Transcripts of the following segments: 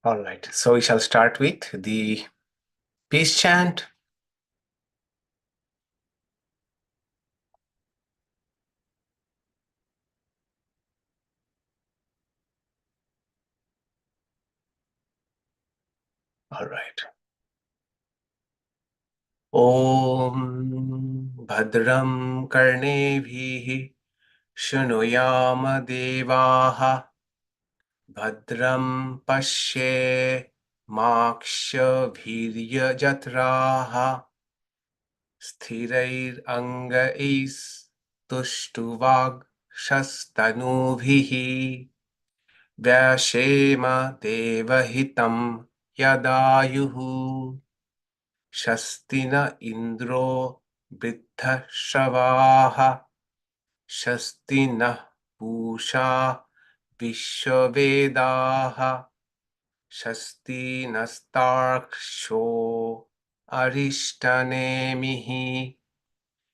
All right, so we shall start with the peace chant. All right. Om Bhadram Karnevih Shrunuyama Devaha Bhadram Pashye Makshaviriya Jatraha Sthirair Angais Tushtuvag Shastanubhihi Vyashema Devahitam Yadayuhu Shastina Indro Vriddhashavaha Shastina Pusha Vishwavedaha Shastinastarksho Arishtanemihi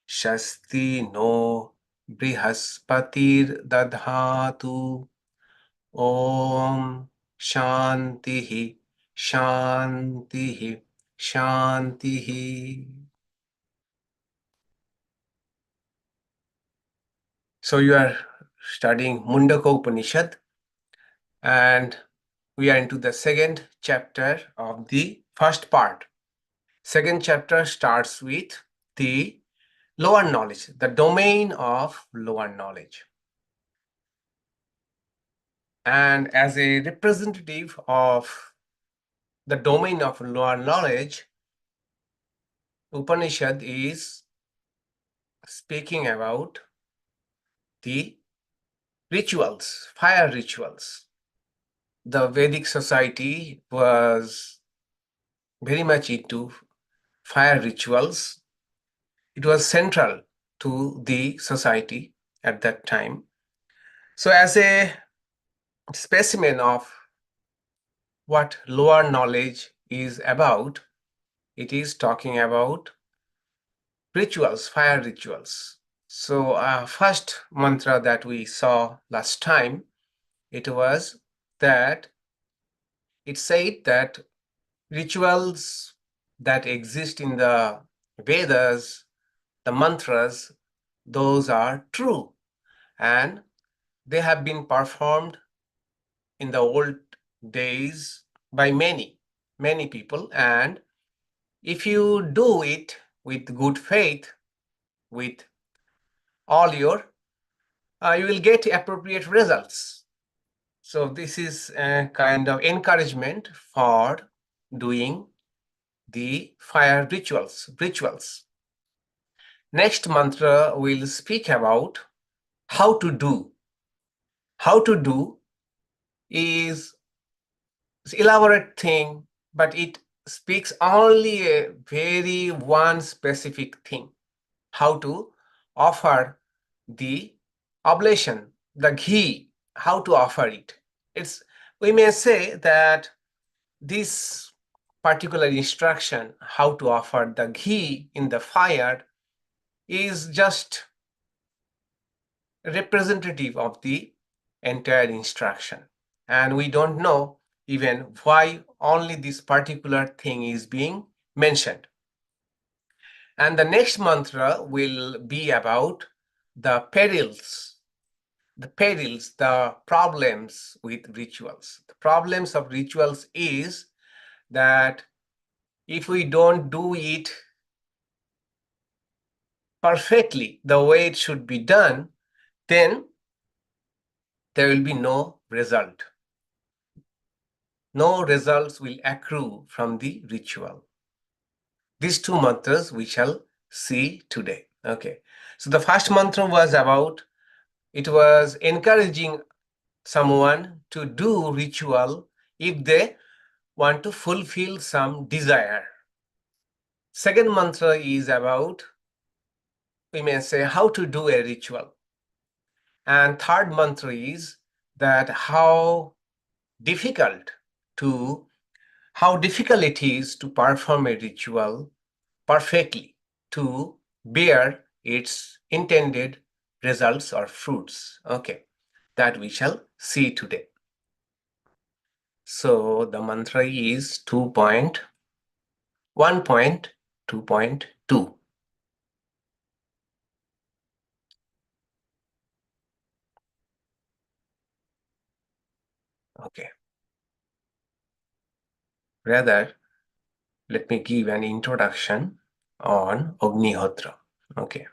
Shasti no Brihaspatir Dadhatu Om Shantihi Shantihi Shantihi. So you are studying Mundaka Upanishad, and we are into the second chapter of the first part. Second chapter starts with the lower knowledge, the domain of lower knowledge. And as a representative of the domain of lower knowledge, Upanishad is speaking about the rituals, fire rituals. The Vedic society was very much into fire rituals. It was central to the society at that time. So as a specimen of what lower knowledge is about, it is talking about rituals, fire rituals. So first mantra that we saw last time, it was that it said that rituals that exist in the Vedas, the mantras, those are true, and they have been performed in the old days by many people. And if you do it with good faith, with all your, you will get appropriate results. So this is a kind of encouragement for doing the fire rituals. Next mantra will speak about how to do. How to do is an elaborate thing, but it speaks only a very one specific thing. How to offer the oblation, the ghee, how to offer it. We may say that this particular instruction, how to offer the ghee in the fire, is just representative of the entire instruction. And we don't know even why only this particular thing is being mentioned. And the next mantra will be about the perils, the problems with rituals. The problems of rituals is that if we don't do it perfectly the way it should be done, then there will be no result. No results will accrue from the ritual. These two mantras we shall see today. Okay. So the first mantra was about, it was encouraging someone to do ritual if they want to fulfill some desire. Second mantra is about, we may say, how to do a ritual. And third mantra is that how difficult it is to perform a ritual perfectly, to bear its intended results or fruits. Okay, that we shall see today. So the mantra is 2.1.2.2. Okay. Rather, let me give an introduction on Agnihotra. Okay.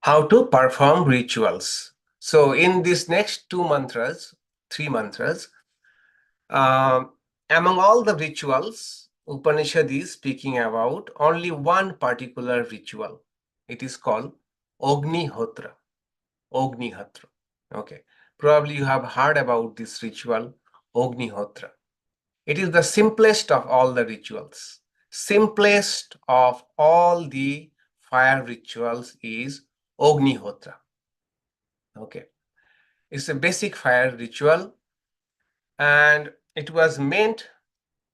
How to perform rituals. So in these next three mantras, among all the rituals, Upanishad is speaking about only one particular ritual. It is called Agnihotra. Agnihotra. Okay. Probably you have heard about this ritual, Agnihotra. It is the simplest of all the rituals. Simplest of all the fire rituals is Agnihotra. Okay. It's a basic fire ritual, and it was meant,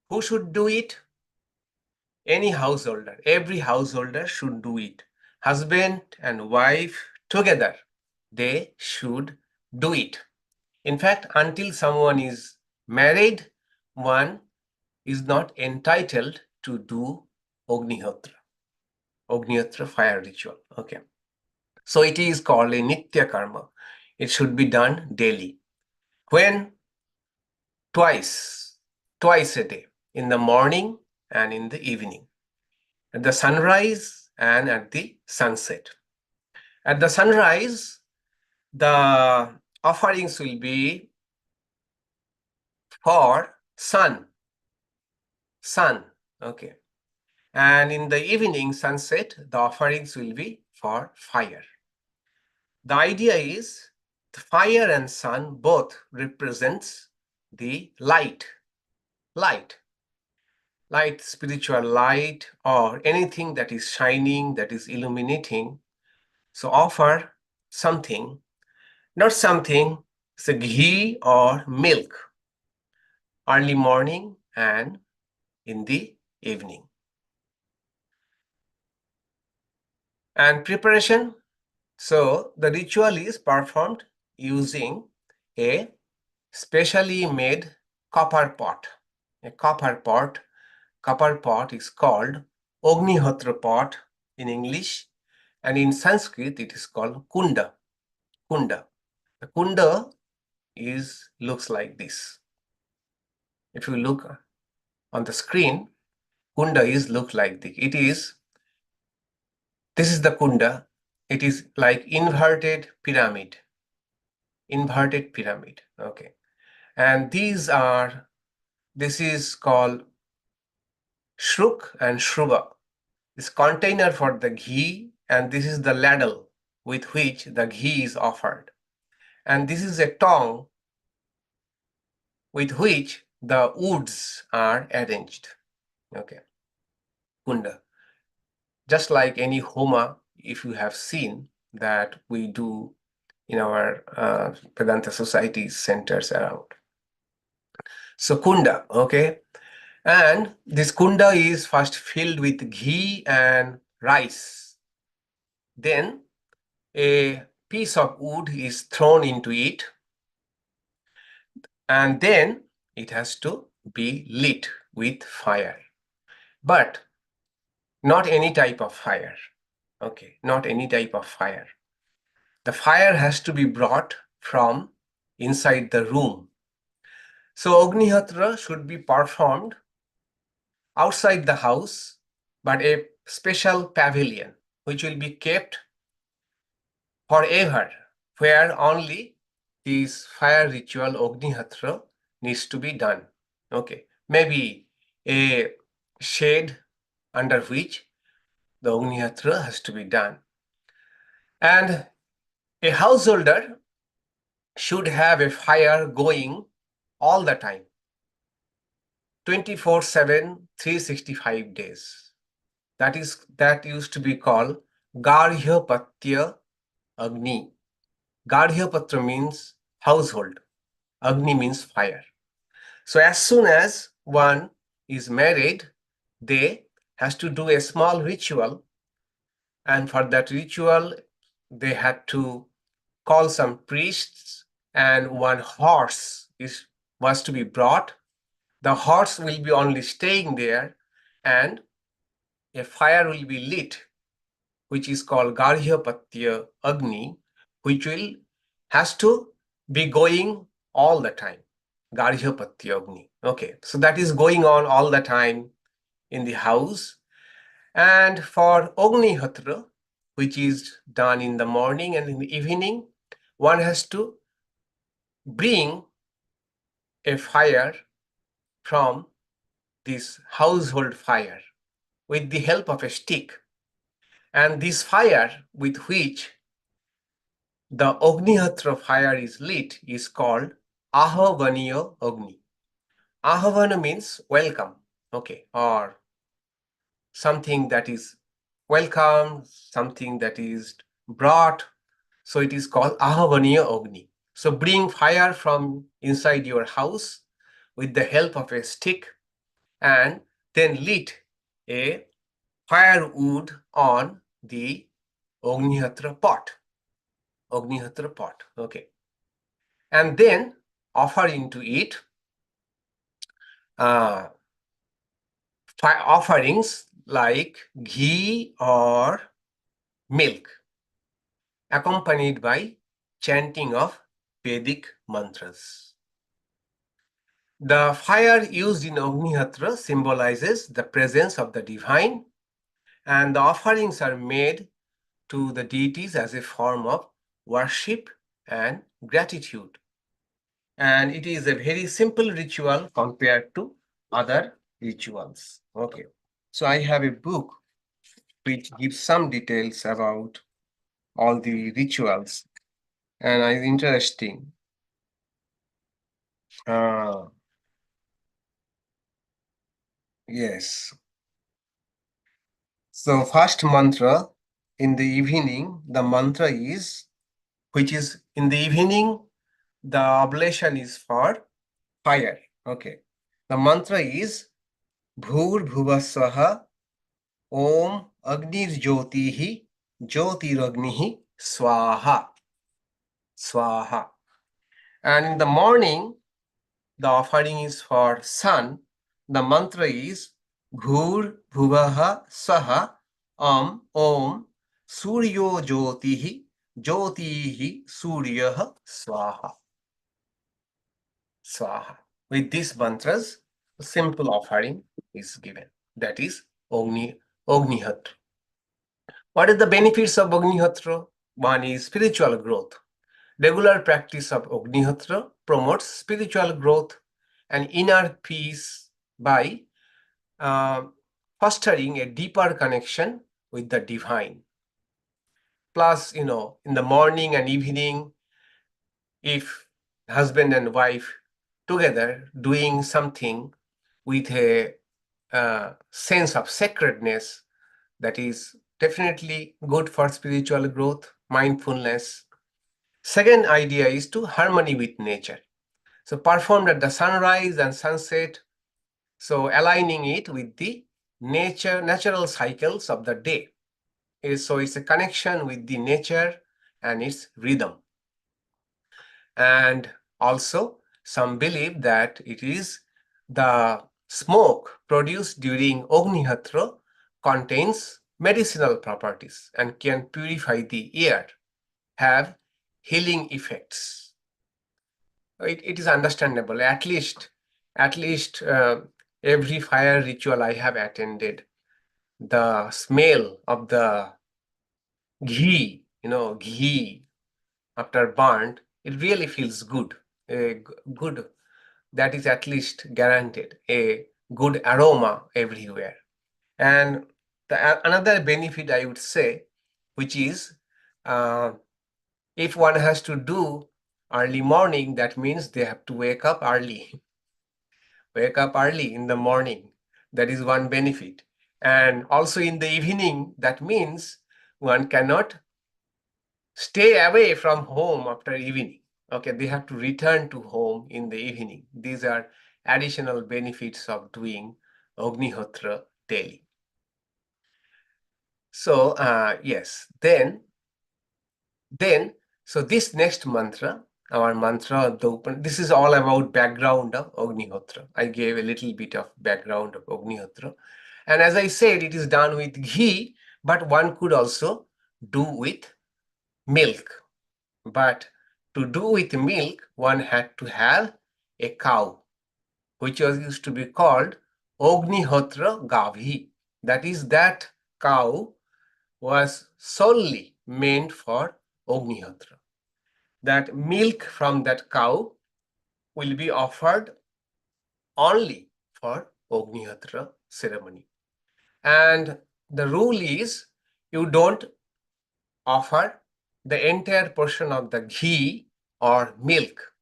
who should do it? Any householder. Every householder should do it. Husband and wife together, they should do it. In fact, until someone is married, one is not entitled to do Agnihotra. Agnihotra fire ritual. Okay. So it is called a nitya karma. It should be done daily. When? Twice a day, in the morning and in the evening, at the sunrise and at the sunset. At the sunrise, the offerings will be for sun, okay. And in the evening, sunset, the offerings will be for fire. The idea is the fire and sun both represents the light, spiritual light, or anything that is shining, that is illuminating. So offer something, not something, say ghee or milk, early morning and in the evening. And preparation. So the ritual is performed using a specially made copper pot. A copper pot is called Agnihotra pot in English, and in Sanskrit it is called kunda. The kunda looks like this. If you look on the screen, kunda looks like this. This is the kunda. It is like inverted pyramid. Okay. And this is called shruk and shruva. This container for the ghee, and this is the ladle with which the ghee is offered. And this is a tongue with which the woods are arranged. Okay. Kunda. Just like any homa, if you have seen that we do in our Vedanta society centers around. So kunda, okay. And this kunda is first filled with ghee and rice. Then a piece of wood is thrown into it, and then it has to be lit with fire. But not any type of fire. Okay, not any type of fire. The fire has to be brought from inside the room. So Agnihotra should be performed outside the house, but a special pavilion which will be kept forever, where only this fire ritual Agnihotra needs to be done. Okay, maybe a shade under which the Agnihotra has to be done. And a householder should have a fire going all the time, 24/7, 365 days. That used to be called Garhyapatya Agni. Garhyapatra means household. Agni means fire. So as soon as one is married, they has to do a small ritual, and for that ritual they had to call some priests and one horse was to be brought. The horse will be only staying there, and a fire will be lit, which is called garhyapatya agni, which has to be going all the time. Garhyapatya agni. Okay, so that is going on all the time in the house. And for Agnihotra, which is done in the morning and in the evening, one has to bring a fire from this household fire with the help of a stick. And this fire with which the Agnihotra fire is lit is called āhuvam agni. Āhuvam means welcome, okay, or something that is welcome, something that is brought. So it is called āhuvam agni. So bring fire from inside your house with the help of a stick and then lit a firewood on the Agnihotra pot. Agnihotra pot, okay. And then offer into it offerings like ghee or milk, accompanied by chanting of Vedic mantras. The fire used in Agnihotra symbolizes the presence of the divine, and the offerings are made to the deities as a form of worship and gratitude. And it is a very simple ritual compared to other rituals. Okay, so I have a book which gives some details about all the rituals, and it's interesting. Yes. So first mantra in the evening, the mantra is, which is in the evening, the oblation is for fire. Okay. The mantra is Bhur Bhuvasvaha Om Agnir Jyotihi Jyotiragnihi Swaha. Swaha. And in the morning, the offering is for sun. The mantra is Bhur Bhuvaha Saha Om Suryo Jyotihi Jyotihi Suryaha Swaha. Swaha. With these mantras, a simple offering is given. That is Agnihotra. What are the benefits of Agnihotra? One is spiritual growth. Regular practice of Agnihotra promotes spiritual growth and inner peace by fostering a deeper connection with the divine. Plus, in the morning and evening, if husband and wife together doing something with a sense of sacredness, that is definitely good for spiritual growth, mindfulness. Second idea is to harmony with nature. So performed at the sunrise and sunset, so aligning it with the natural cycles of the day. So it's a connection with the nature and its rhythm. And also some believe that it is the smoke produced during Agnihotra contains medicinal properties and can purify the air, have healing effects. It is understandable. At least every fire ritual I have attended, the smell of the ghee, ghee after burnt, it really feels good. Good, that is at least guaranteed. A good aroma everywhere. And another benefit I would say, which is if one has to do early morning, that means they have to wake up early. Wake up early in the morning. That is one benefit. And also in the evening, that means one cannot stay away from home after evening. Okay, they have to return to home in the evening. These are additional benefits of doing Agnihotra daily. So yes, then so this next mantra, our mantra, this is all about background of Agnihotra. I gave a little bit of background of Agnihotra. And as I said, it is done with ghee, but one could also do with milk. But to do with milk, one had to have a cow, which was used to be called Agnihotra Gavi. That is, that cow was solely meant for Agnihotra. That milk from that cow will be offered only for Agnihotra ceremony. And the rule is you don't offer the entire portion of the ghee or milk.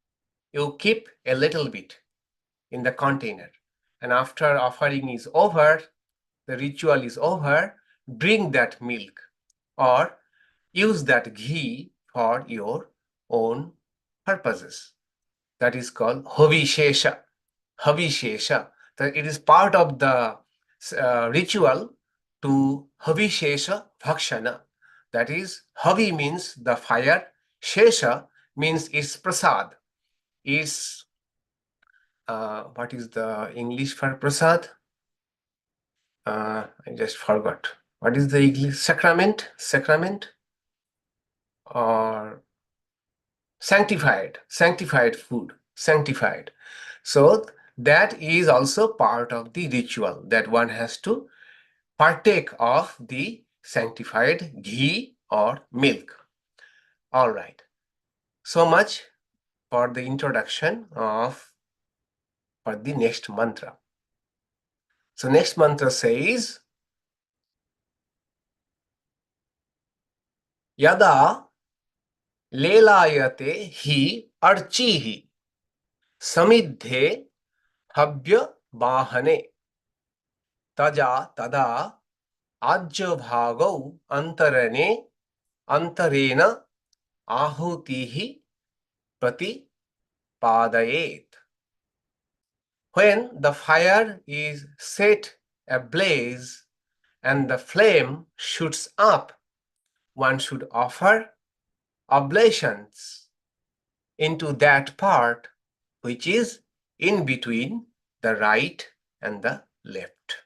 You keep a little bit in the container. And after offering is over, the ritual is over, bring that milk or use that ghee for your own purposes. That is called havishesha. Havishesha. That it is part of the ritual to havishesha bhakshana. That is, havi means the fire, shesha means its prasad. Is what is the English for prasad? I just forgot. What is the English? Sacrament? Sacrament? Or sanctified food, sanctified. So that is also part of the ritual, that one has to partake of the sanctified ghee or milk. All right. So much for the introduction for the next mantra. So next mantra says, yadā lelāyate hi arciḥ samiddhe havyavāhane tadā ājyabhāgāu antareṇa āhutīḥ pratipādayet. When the fire is set ablaze and the flame shoots up, one should offer oblations into that part which is in between the right and the left.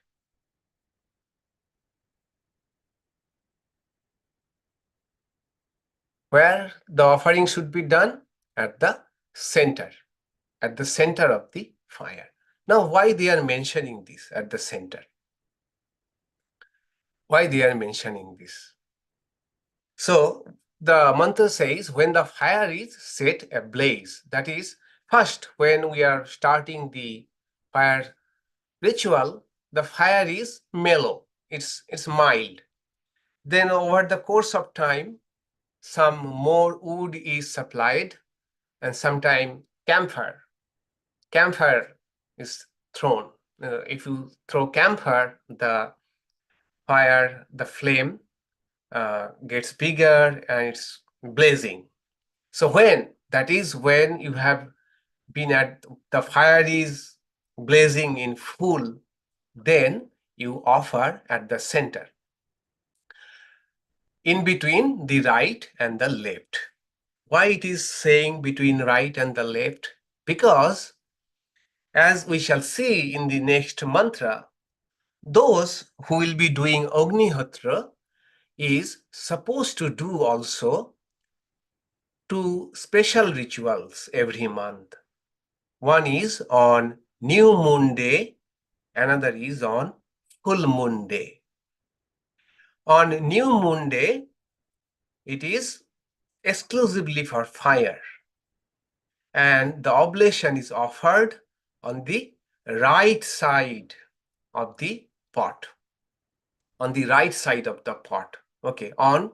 Where the offering should be done? At the center of the fire. Now, why they are mentioning this at the center? Why they are mentioning this? So the mantra says, when the fire is set ablaze, that is, first when we are starting the fire ritual, the fire is mellow, it's mild. Then over the course of time, some more wood is supplied, and sometimes camphor is thrown. If you throw camphor, the fire, the flame gets bigger and it's blazing. So when you have been at the fire is blazing in full, then you offer at the center, in between the right and the left. Why it is saying between right and the left? Because as we shall see in the next mantra, those who will be doing Agnihotra is supposed to do also 2 special rituals every month. One is on new moon day, another is on full moon day. On new moon day, it is exclusively for fire, and the oblation is offered on the right side of the pot. On the right side of the pot, okay, on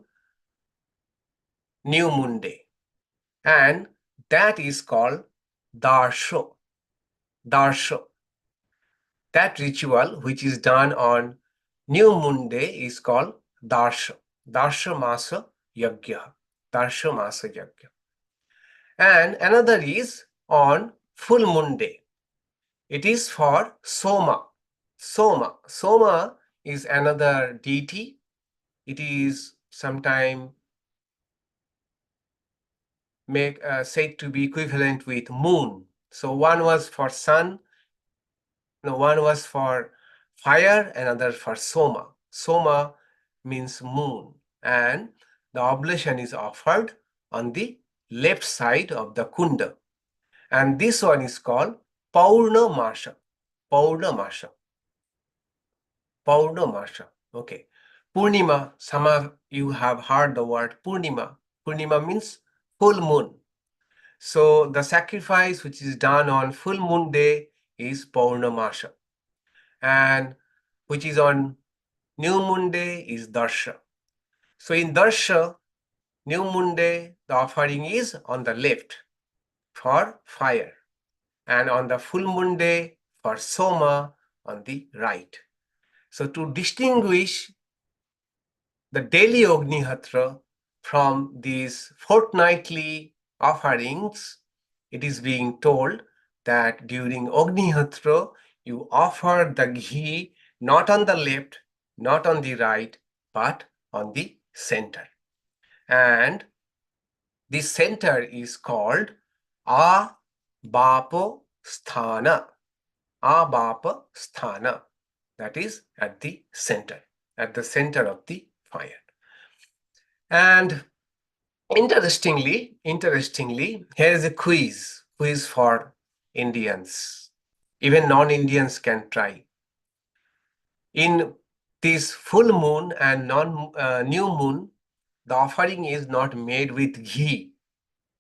new moon day. And that is called darsha. That ritual which is done on new moon day is called darsha. Darshamāsa yagya. Darshamāsa yagya. And another is on full moon day. It is for Soma. Soma is another deity. It is sometime said to be equivalent with moon. So one was for sun, one was for fire, another for soma. Soma means moon, and the oblation is offered on the left side of the kunda. And this one is called paurṇamāsam. Paurṇamāsam. Paurṇamāsam. Okay. Purnima, some of you have heard the word Purnima. Purnima means full moon. So the sacrifice which is done on full moon day is Paurṇamāsam. And which is on new moon day is darsha. So in darsha, new moon day, the offering is on the left for fire. And on the full moon day for soma on the right. So to distinguish the daily Agnihotra from these fortnightly offerings, it is being told that during Agnihotra, you offer the ghee not on the left, not on the right, but on the center. And this center is called ābāpo-sthāna. Ābāpo-sthāna. That is at the center of the fire. And interestingly, here is a quiz for Indians. Even non-Indians can try. In this full moon and new moon, the offering is not made with ghee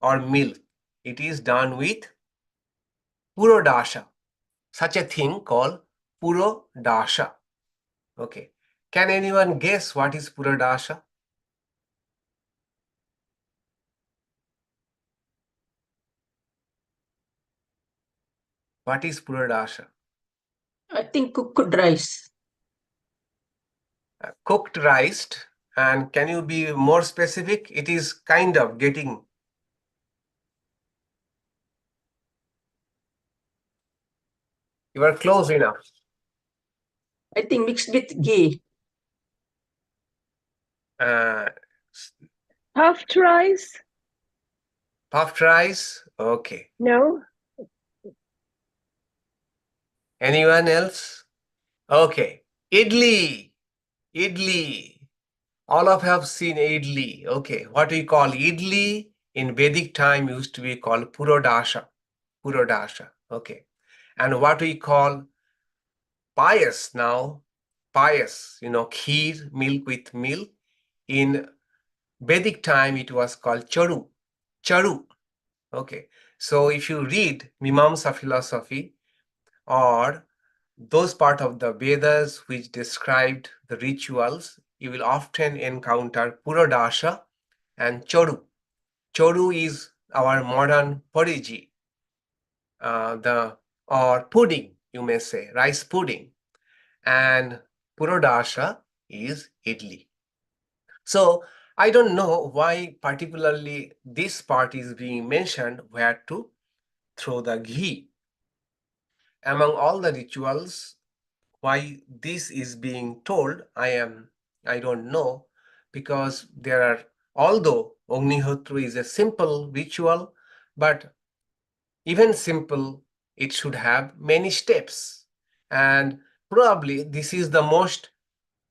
or milk. It is done with purodasha, such a thing called purodasha. Okay. Can anyone guess what is purodasha? What is purodasha? I think cooked rice. Cooked rice. And can you be more specific? It is kind of getting. You are close enough. I think mixed with ghee. Puffed rice? Puffed rice? Okay. No. Anyone else? Okay. Idli. All of you have seen idli. Okay. What we call idli in Vedic time used to be called purodasha. Okay. And what we call payas now, kheer, milk with milk. In Vedic time, it was called charu. Okay. So if you read Mimamsa philosophy or those part of the Vedas which described the rituals, you will often encounter purodasha and charu. Charu is our modern porridge, or pudding, you may say, rice pudding. And purodasha is idli. So I don't know why particularly this part is being mentioned where to throw the ghee. Among all the rituals, why this is being told, I don't know, because there are, although Agnihotra is a simple ritual, but even simple, it should have many steps. And probably this is the most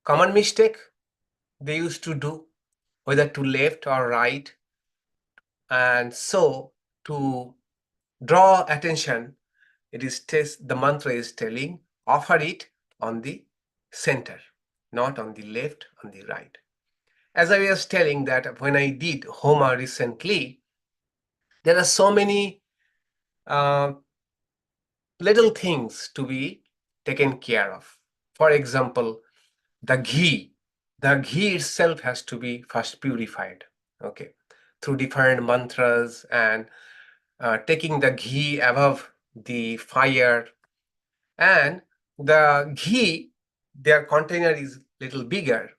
common mistake they used to do, whether to left or right. And so to draw attention, the mantra is telling, offer it on the center, not on the left, on the right. As I was telling that when I did Homa recently, there are so many little things to be taken care of. For example, the ghee itself has to be first purified, okay, through different mantras and taking the ghee above the fire. And the ghee, their container is little bigger.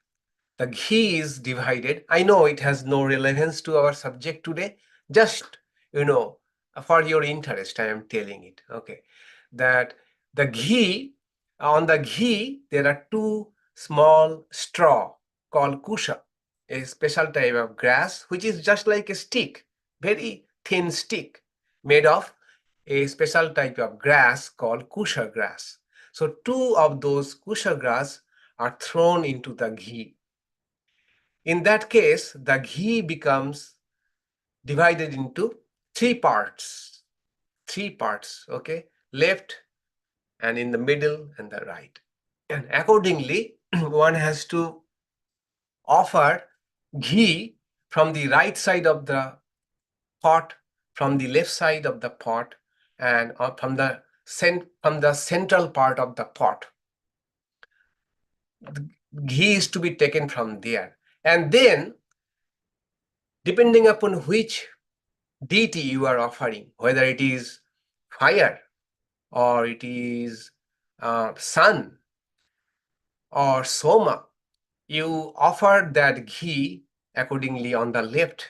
The ghee is divided. I know it has no relevance to our subject today. Just, for your interest, I am telling it, okay, that the ghee, on the ghee, there are two small straw called kusha, a special type of grass, which is just like a stick, very thin stick made of a special type of grass called kusha grass. So two of those kusha grass are thrown into the ghee. In that case, the ghee becomes divided into three parts, okay, left and in the middle and the right. And accordingly, one has to offer ghee from the right side of the pot, from the left side of the pot, and from the central part of the pot. The ghee is to be taken from there. And then, depending upon which deity you are offering, whether it is fire or it is sun or soma, you offer that ghee accordingly on the left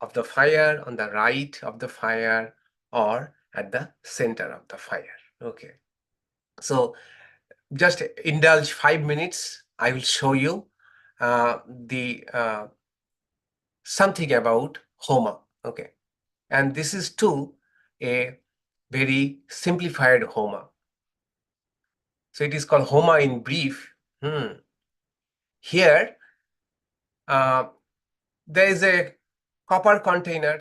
of the fire, on the right of the fire, or at the center of the fire. Okay. So just indulge 5 minutes. I will show you the something about Homa. Okay. And this is too a very simplified Homa. So it is called Homa in brief. Here, there is a copper container,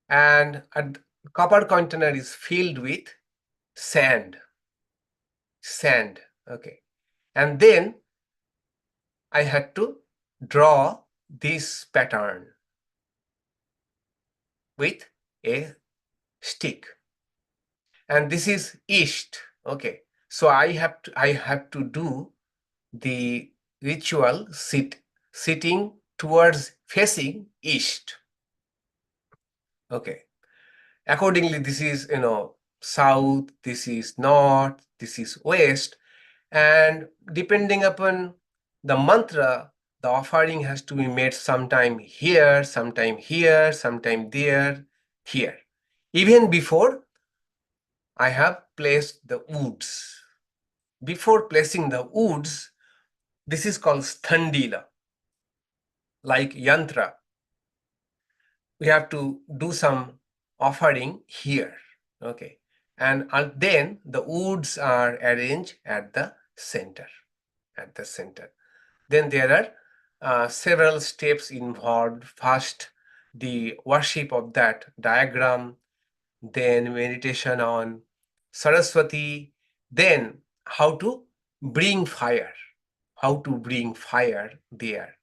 and a copper container is filled with sand. Okay. And then I had to draw this pattern with a stick. And this is east. Okay. So I have to do the ritual sitting towards facing east. Okay. Accordingly, this is south, this is north, this is west, and depending upon the mantra, the offering has to be made sometime here, sometime there, here. Even before I have placed the woods. Before placing the woods, this is called sthandila, like yantra. We have to do some offering here. Okay. And then the woods are arranged at the center. Then there are several steps involved. First, the worship of that diagram, then meditation on Saraswati, then how to bring fire, there.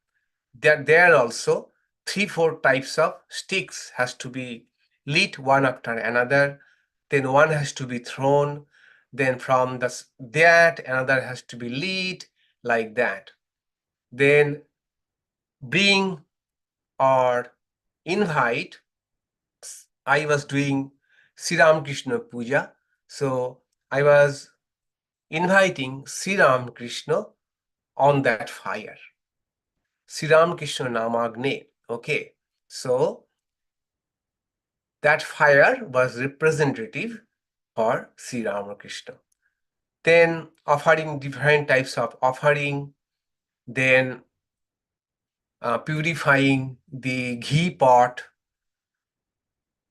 There are also 3-4 types of sticks has to be lit one after another. Then one has to be thrown. Then from that another has to be lit, like that. Then bring or invite. I was doing Sri Ramakrishna Puja, so I was inviting Sri Ramakrishna on that fire. Sri Ramakrishna Namagne. Okay, so that fire was representative for Sri Ramakrishna. Then offering different types of offering, then purifying the ghee pot,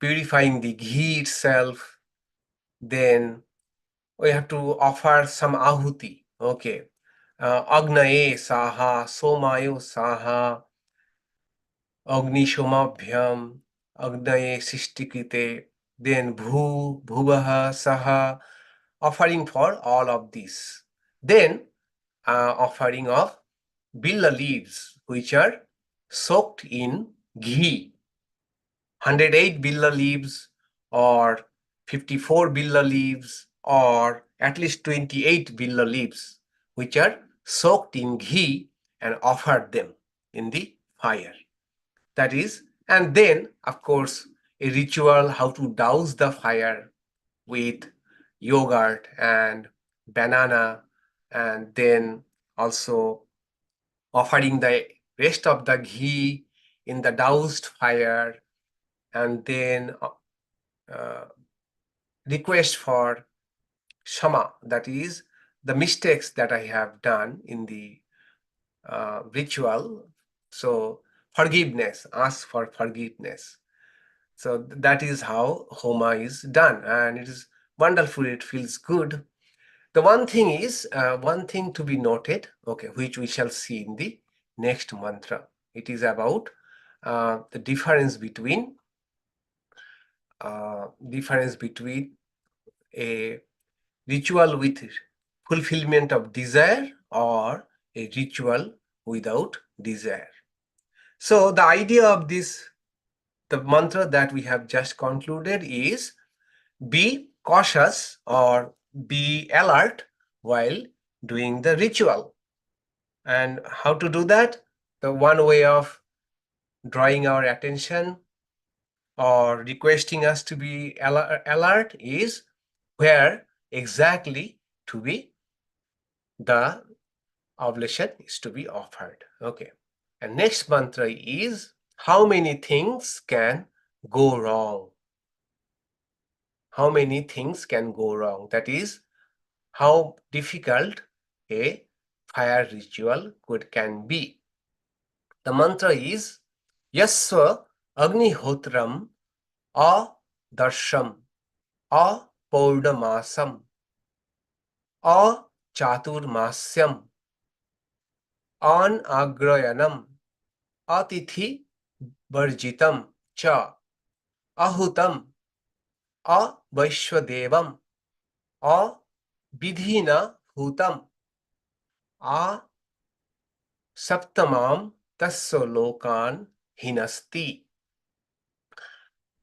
purifying the ghee itself. Then we have to offer some ahuti. Okay, agnaye saha, somayo saha, agnisomabhyam, agnaye sishtikrite, then bhuvaha saha, offering for all of these. Then offering of billa leaves, which are soaked in ghee. 108 billa leaves or 54 billa leaves or at least 28 billa leaves, which are soaked in ghee, and offered them in the fire. That is, and then of course a ritual how to douse the fire with yogurt and banana, and then also offering the rest of the ghee in the doused fire, and then request for shama, that is the mistakes that I have done in the ritual. So forgiveness, ask for forgiveness. So that is how Homa is done, and it is wonderful. It feels good. The one thing is, one thing to be noted, okay, which we shall see in the next mantra. It is about the difference between a ritual with fulfillment of desire or a ritual without desire. So the idea of this, the mantra that we have just concluded is be cautious or be alert while doing the ritual. And how to do that? The one way of drawing our attention or requesting us to be alert is where exactly to be the oblation is to be offered. Okay. And next mantra is how many things can go wrong? How many things can go wrong? That is, how difficult a fire ritual can be. The mantra is yasya agnihotram adarśam apaurṇamāsam acāturmāsyam anāgrayaṇam atithivarjitaṃ cha ahutam avaiśvadevam avidhināhutam āsaptamāṃ tasya lokān hinasti.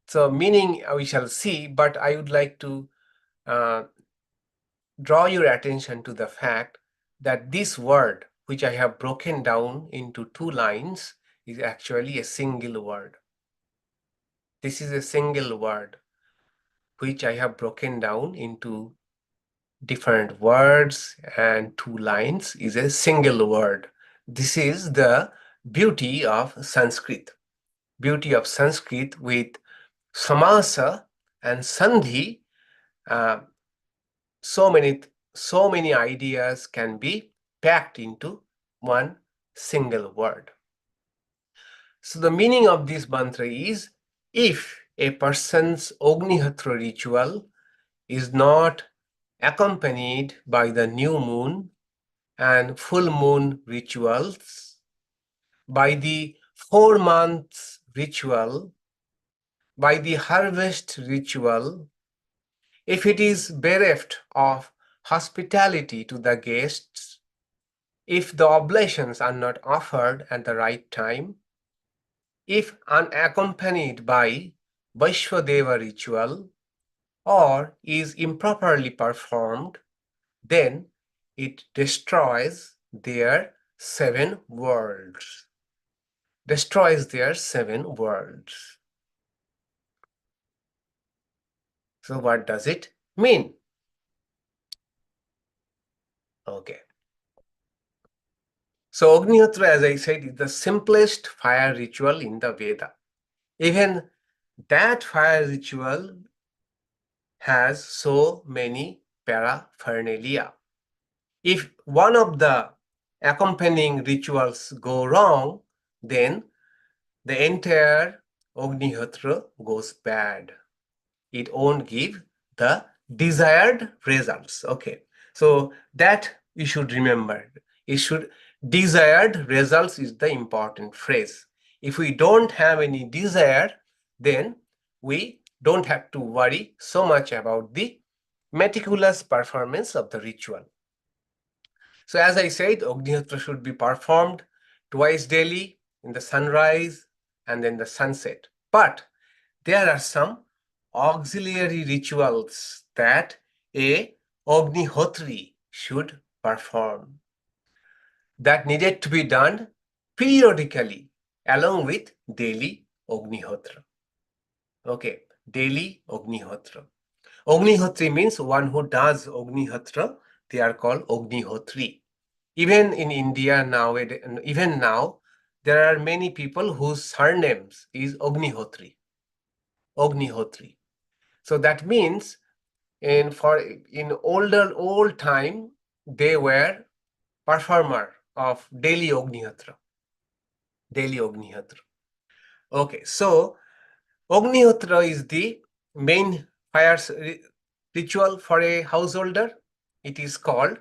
So meaning we shall see, but I would like to draw your attention to the fact that this word, which I have broken down into 2 lines, is actually a single word. This is a single word, which I have broken down into different words, and 2 lines is a single word. This is the beauty of Sanskrit. Beauty of Sanskrit with samasa and sandhi. So many ideas can be packed into one single word. So the meaning of this mantra is, if a person's Agnihotra ritual is not accompanied by the new moon and full moon rituals, by the 4 months ritual, by the harvest ritual, if it is bereft of hospitality to the guests, if the oblations are not offered at the right time, if unaccompanied by Vaishvadeva ritual, or is improperly performed, then it destroys their 7 worlds. Destroys their 7 worlds. So what does it mean? Okay. So Agnihotra, as I said, is the simplest fire ritual in the Veda. Even that fire ritual has so many paraphernalia. If one of the accompanying rituals go wrong, then the entire Agnihotra goes bad. It won't give the desired results. Okay, so that you should remember. Desired results is the important phrase. If we don't have any desire, then we don't have to worry so much about the meticulous performance of the ritual. So as I said, Agnihotra should be performed twice daily, in the sunrise and then the sunset. But there are some auxiliary rituals that a Agnihotri should perform, that needed to be done periodically along with daily Agnihotra. Okay, daily Agnihotra. Agnihotri means one who does Agnihotra. They are called Agnihotri. Even in India nowadays, even now, there are many people whose surnames is Agnihotri. Agnihotri. So that means in old time, they were performer of daily Agnihotra. daily Agnihotra. Okay, so Agnihotra is the main fire ritual for a householder. It is called,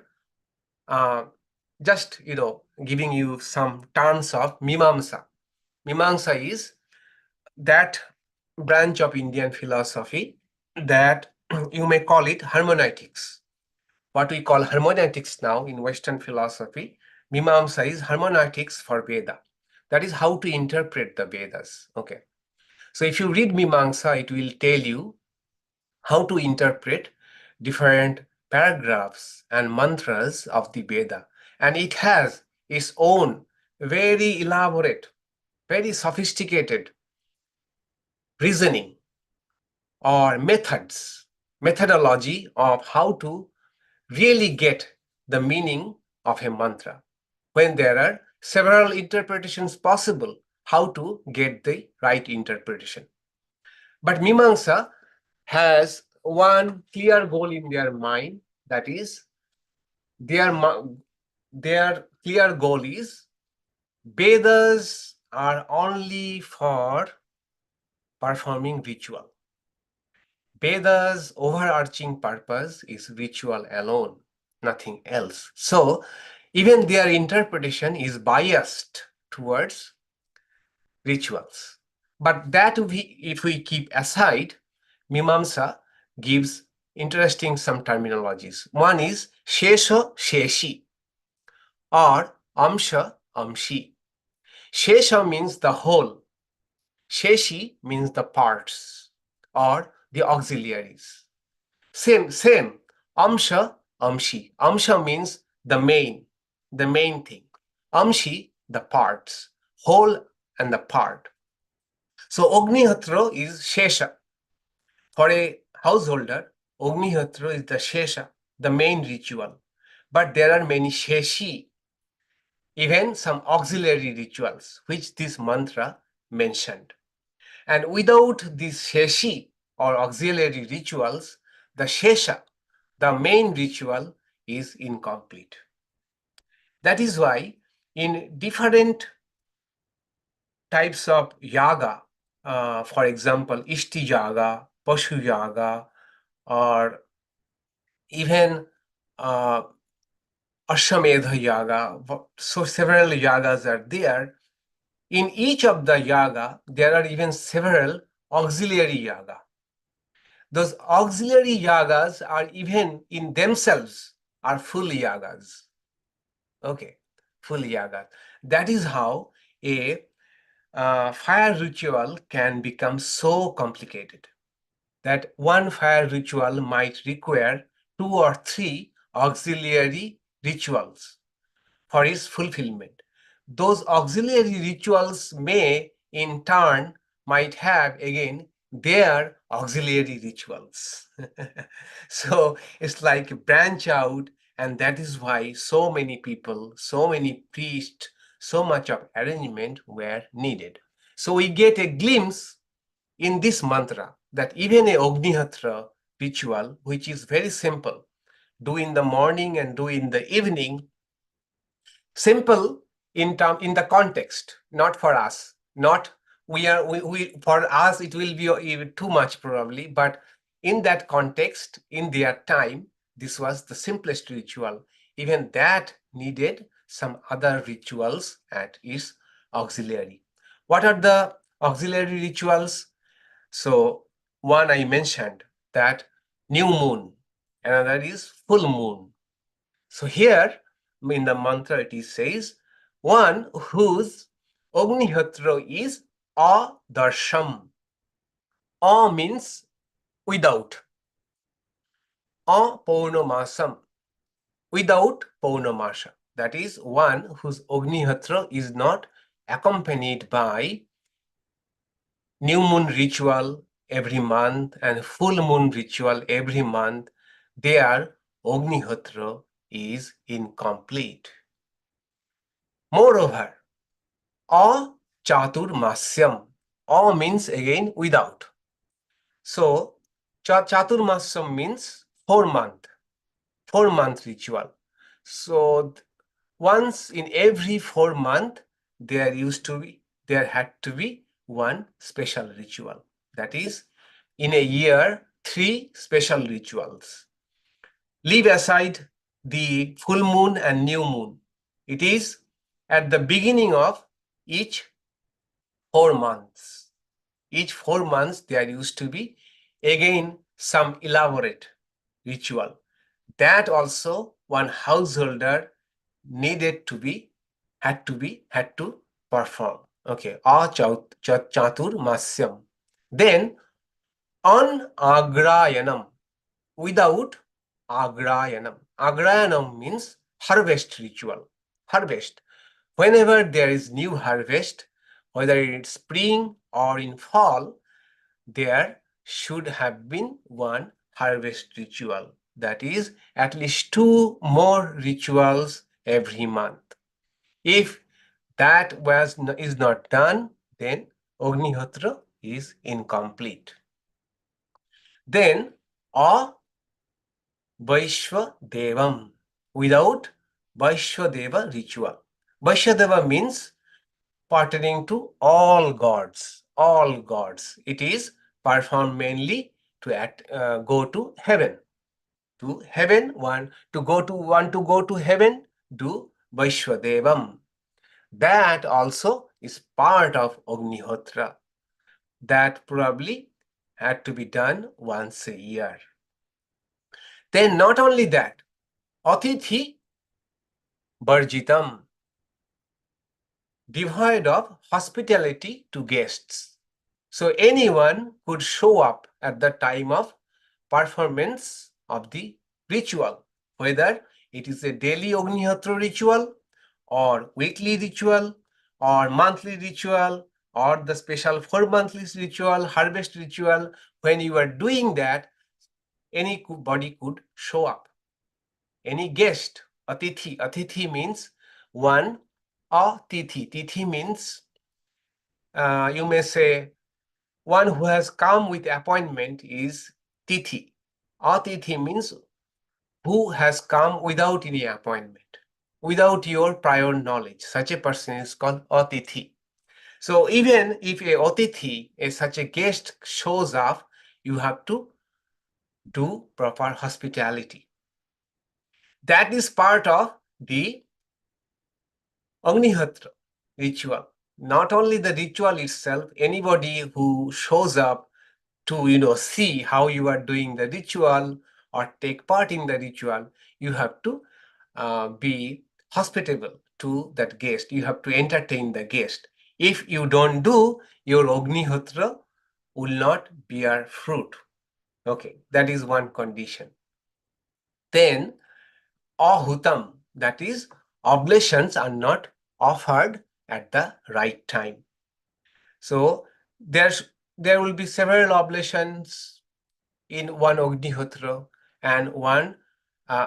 just giving you some terms of Mimamsa. Mimamsa is that branch of Indian philosophy that you may call it hermeneutics. What we call hermeneutics now in Western philosophy, Mimamsa is hermeneutics for Veda. That is how to interpret the Vedas. Okay. So if you read Mimamsa, it will tell you how to interpret different paragraphs and mantras of the Veda. And it has its own very elaborate, very sophisticated reasoning or methodology of how to really get the meaning of a mantra. When there are several interpretations possible, how to get the right interpretation. But Mimamsa has one clear goal in their mind, that is, their clear goal is Vedas are only for performing ritual. Veda's overarching purpose is ritual alone, nothing else. So even their interpretation is biased towards rituals. But that if we keep aside, Mimamsa gives interesting some terminologies. One is Shesha Sheshi or Amsha Amshi. Shesha means the whole. Sheshi means the parts or the auxiliaries. Same. Amsha, Amshi. Amsha means the main thing. Amshi, the parts, whole and the part. So Agnihotra is Shesha. For a householder, Agnihotra is the Shesha, the main ritual. But there are many Sheshi, even some auxiliary rituals, which this mantra mentioned. And without these Sheshi or auxiliary rituals, the Shesha, the main ritual, is incomplete. That is why in different types of yaga, for example, ishti yaga, pashu yaga, or even ashamedha yaga, so several yagas are there. In each of the yaga, there are even several auxiliary yaga. Those auxiliary yagas are even in themselves are full yagas. Okay, full yagas. That is how a fire ritual can become so complicated that one fire ritual might require 2 or 3 auxiliary rituals for its fulfillment. Those auxiliary rituals may in turn might have again their auxiliary rituals. So it's like branch out, and that is why so many people, so many priests, so much of arrangement were needed. So we get a glimpse in this mantra that even a Agnihotra ritual, which is very simple, do in the morning and do in the evening, simple in the context, not for us, not we for us it will be even too much probably, but in that context, in their time, this was the simplest ritual. Even that needed some other rituals at its auxiliary. What are the auxiliary rituals? So one I mentioned, that new moon, another is full moon. So here in the mantra it says, one whose Agnihotra is adarśam. A means without. Apaurṇamāsam, without paurṇamāsam. That is one whose Agnihotra is not accompanied by new moon ritual every month and full moon ritual every month. Their Agnihotra is incomplete. Moreover, acāturmāsyam. A means again without. So acāturmāsyam means 4-month ritual. So once in every 4 months there used to be there had to be one special ritual. That is, in a year, 3 special rituals. Leave aside the full moon and new moon. It is at the beginning of each 4 months. Each 4 months, there used to be again some elaborate ritual. That also one householder had to perform. Okay, acāturmāsyam. Then anāgrayaṇam, without agnihotram. Agnihotram means harvest ritual. Harvest. Whenever there is new harvest, whether it's spring or in fall, there should have been one harvest ritual. That is, at least 2 more rituals every month. If that is not done, then Agnihotra is incomplete. Then avaiśvadevam, without Vaisvadeva ritual. Vaisvadeva means pertaining to all gods. All gods. It is performed mainly to go to heaven. To heaven, want to go to heaven, do Vaisvadevam. That also is part of Agnihotra. That probably had to be done once a year. Then not only that, atithivarjitaṃ, devoid of hospitality to guests. So anyone could show up at the time of performance of the ritual, whether it is a daily Agnihotra ritual or weekly ritual or monthly ritual or the special 4 monthly ritual, harvest ritual. When you are doing that, anybody could show up. Any guest, atithi. Atithi means one, atithi. Tithi means, you may say, one who has come with appointment is tithi. Atithi means who has come without any appointment, without your prior knowledge. Such a person is called atithi. So even if a atithi, such a guest shows up, you have to do proper hospitality. That is part of the Agnihotra ritual. Not only the ritual itself, anybody who shows up to see how you are doing the ritual or take part in the ritual, you have to be hospitable to that guest. You have to entertain the guest. If you don't do, your Agnihotra will not bear fruit. Okay, that is one condition. Then ahutam, that is, oblations are not offered at the right time. So there will be several oblations in one Agnihotra, and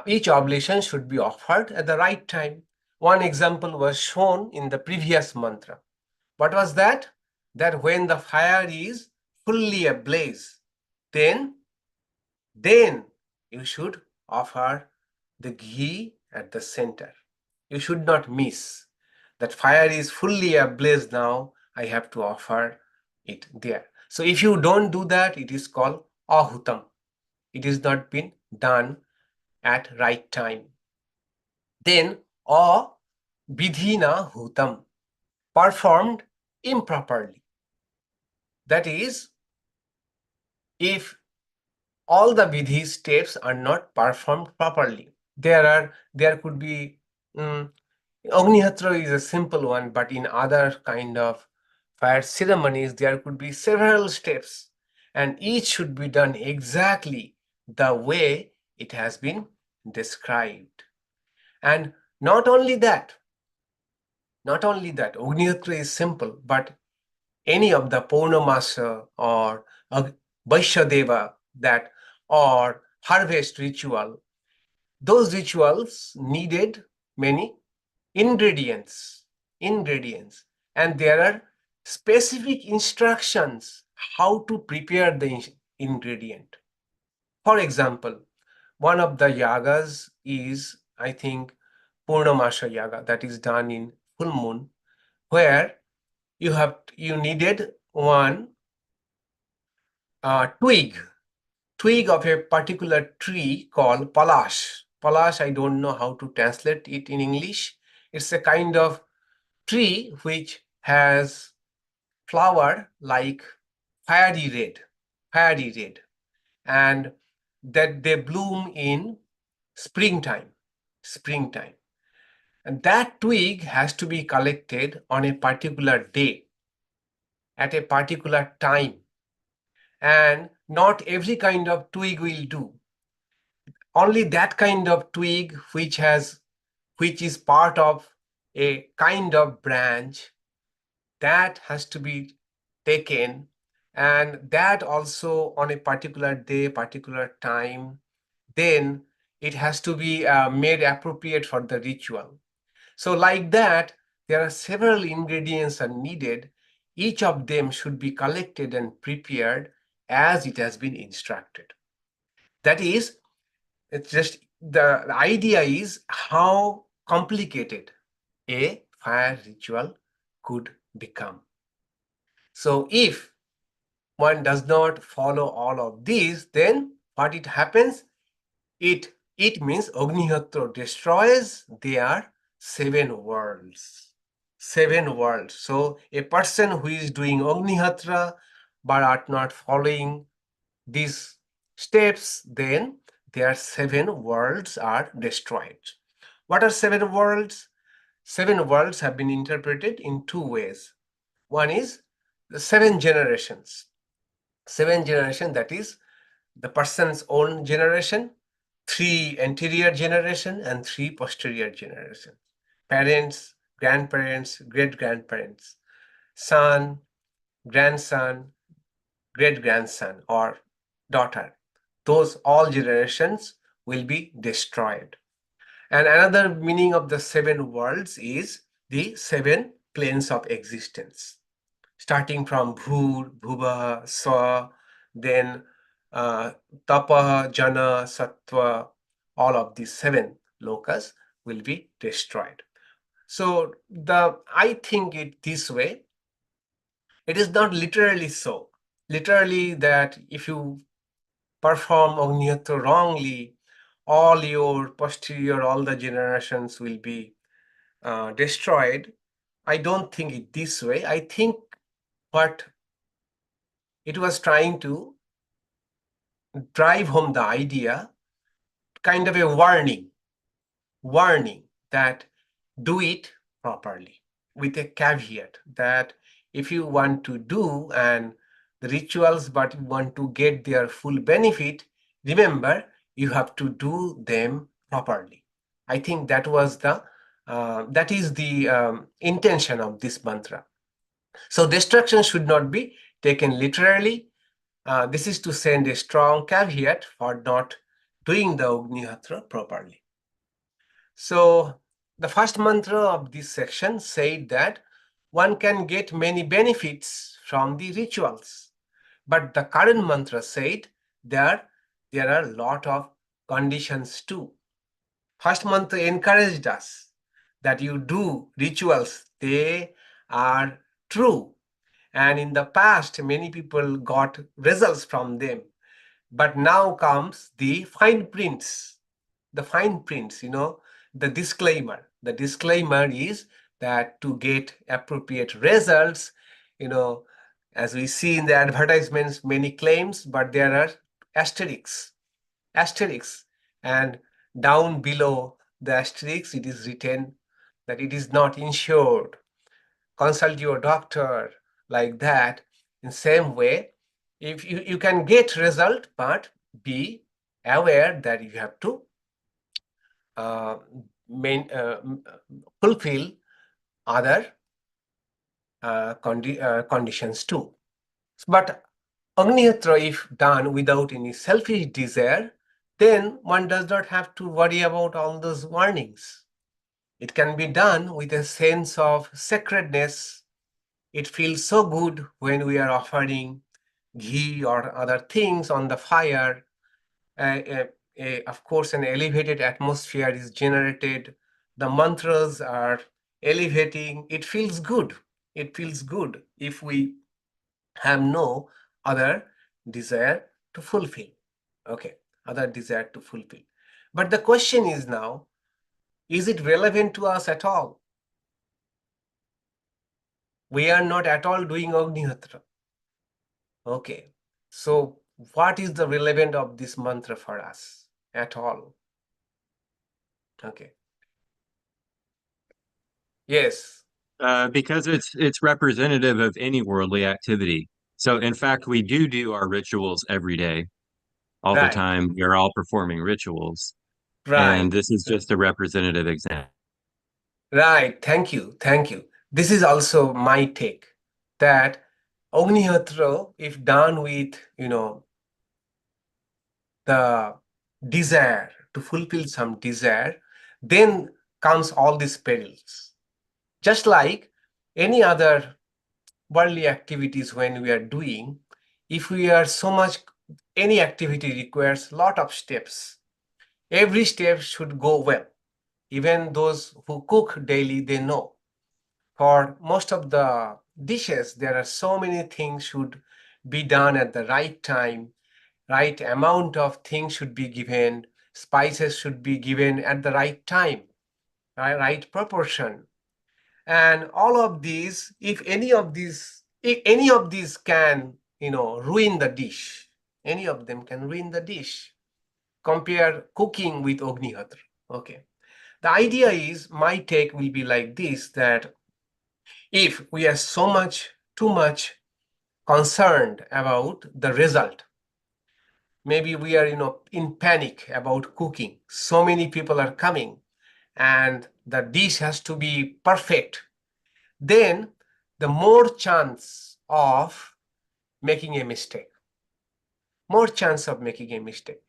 each oblation should be offered at the right time. One example was shown in the previous mantra. What was that? That when the fire is fully ablaze, then you should offer the ghee at the center. You should not miss. That fire is fully ablaze now, I have to offer it there. So if you don't do that, it is called ahutam. It is not been done at right time. Then avidhināhutam, performed improperly. That is, if all the vidhi steps are not performed properly, there could be Agnihotra is a simple one, but in other kind of fire ceremonies, there could be several steps, and each should be done exactly the way it has been described. And not only that, Agnihotra is simple, but any of the apaurṇamāsam or vaisvadeva or harvest ritual, those rituals needed many ingredients, and there are specific instructions how to prepare the ingredient. For example, one of the yagas is, I think, Purnamasa yaga, that is done in full moon, where you needed one twig of a particular tree called palash. Palash, I don't know how to translate it in English. It's a kind of tree which has flower like fiery red, and that they bloom in springtime. And that twig has to be collected on a particular day, at a particular time. And not every kind of twig will do. Only that kind of twig which is part of a kind of branch, that has to be taken, and that also on a particular day, particular time. Then it has to be made appropriate for the ritual. So like that, there are several ingredients are needed. Each of them should be collected and prepared as it has been instructed. That is, it's just the idea is how complicated a fire ritual could become. So if one does not follow all of these, then what it happens? It means Agnihotra destroys their 7 worlds. 7 worlds. So a person who is doing Agnihotra but are not following these steps, then their 7 worlds are destroyed. What are 7 worlds? 7 worlds have been interpreted in 2 ways. One is the 7 generations. 7 generations, that is the person's own generation, 3 anterior generation, and 3 posterior generations. Parents, grandparents, great-grandparents, son, grandson, great-grandson, or daughter. Those all generations will be destroyed. And another meaning of the 7 worlds is the 7 planes of existence, starting from Bhur, Bhuva, Swa, then Tapa, Jana, Sattva, all of these 7 lokas will be destroyed. So I think it this way. It is not literally so. Literally that if you perform Agnihotra wrongly, all your posterior, all the generations will be destroyed. I don't think it this way. I think what it was trying to drive home the idea, kind of a warning that do it properly, with a caveat that if you want to do and the rituals but you want to get their full benefit, remember you have to do them properly. I think that was that is the intention of this mantra. So destruction should not be taken literally. This is to send a strong caveat for not doing the Agnihotra properly. So the first mantra of this section said that one can get many benefits from the rituals. But the current mantra said that there are a lot of conditions too. First mantra encouraged us that you do rituals, they are true. And in the past, many people got results from them. But now comes the fine prints. The fine prints, the disclaimer. The disclaimer is that to get appropriate results, as we see in the advertisements, many claims, but there are asterisks. And down below the asterisks, it is written that it is not insured. Consult your doctor, like that. In same way, if you can get result, but be aware that you have to uh, fulfill other conditions too. But Agnihotra, if done without any selfish desire, then one does not have to worry about all those warnings. It can be done with a sense of sacredness. It feels so good when we are offering ghee or other things on the fire. Of course, an elevated atmosphere is generated. The mantras are elevating. It feels good. It feels good if we have no other desire to fulfill. Okay, other desire to fulfill. But the question is now, is it relevant to us at all? We are not at all doing Agnihotra. Okay, so what is the relevance of this mantra for us at all? Okay. Yes. Because it's representative of any worldly activity. So in fact, we do our rituals every day, all the Right. time. We're all performing rituals. Right. And this is just a representative example. Right. Thank you. Thank you. This is also my take that Agnihotra, if done with, the desire to fulfill some desire, then comes all these perils. Just like any other worldly activities when we are doing, if we are so much, any activity requires a lot of steps. Every step should go well. Even those who cook daily, they know. For most of the dishes, there are so many things should be done at the right time, right amount of things should be given, spices should be given at the right time, right proportion. And all of these, if any of these can, ruin the dish, any of them can ruin the dish. Compare cooking with Agnihotra. Okay. The idea is, my take will be like this, that if we are too much concerned about the result, maybe we are, in panic about cooking. So many people are coming and the dish has to be perfect. Then the more chance of making a mistake. More chance of making a mistake.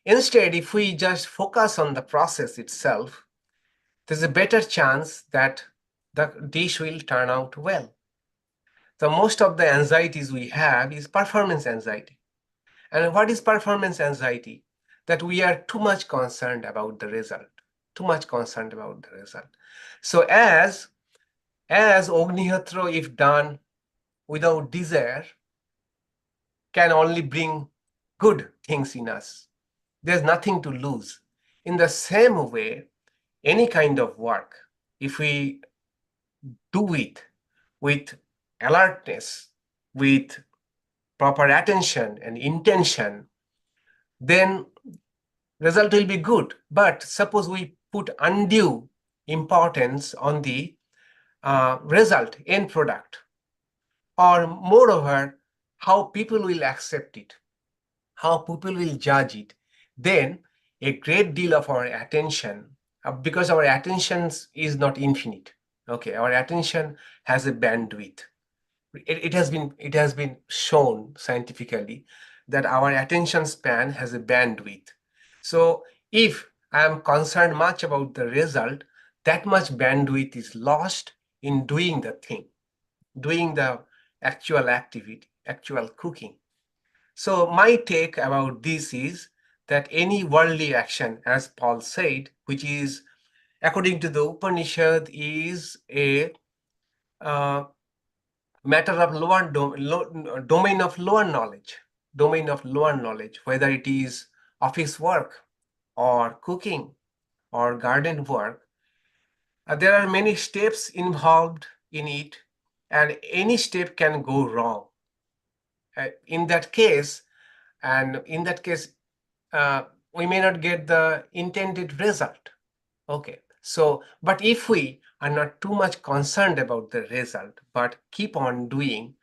Instead, if we just focus on the process itself, there's a better chance that the dish will turn out well. So most of the anxieties we have is performance anxiety. And what is performance anxiety? That we are too much concerned about the result. Too much concerned about the result. So as Agnihotra, if done without desire, can only bring good things in us. There's nothing to lose. In the same way, any kind of work, if we do it with alertness, with proper attention and intention, then result will be good. But suppose we put undue importance on the result, end product, or moreover, how people will accept it, how people will judge it, then a great deal of our attention, because our attention is not infinite. Okay, our attention has a bandwidth. It has been shown scientifically that our attention span has a bandwidth. So if I am concerned much about the result, that much bandwidth is lost in doing the thing, doing the actual activity, actual cooking. So my take about this is that any worldly action, as Paul said, which is according to the Upanishad, is a matter of domain of lower knowledge, whether it is office work or cooking or garden work. There are many steps involved in it, and any step can go wrong. In that case, we may not get the intended result. Okay. So, but if we are not too much concerned about the result, but keep on doing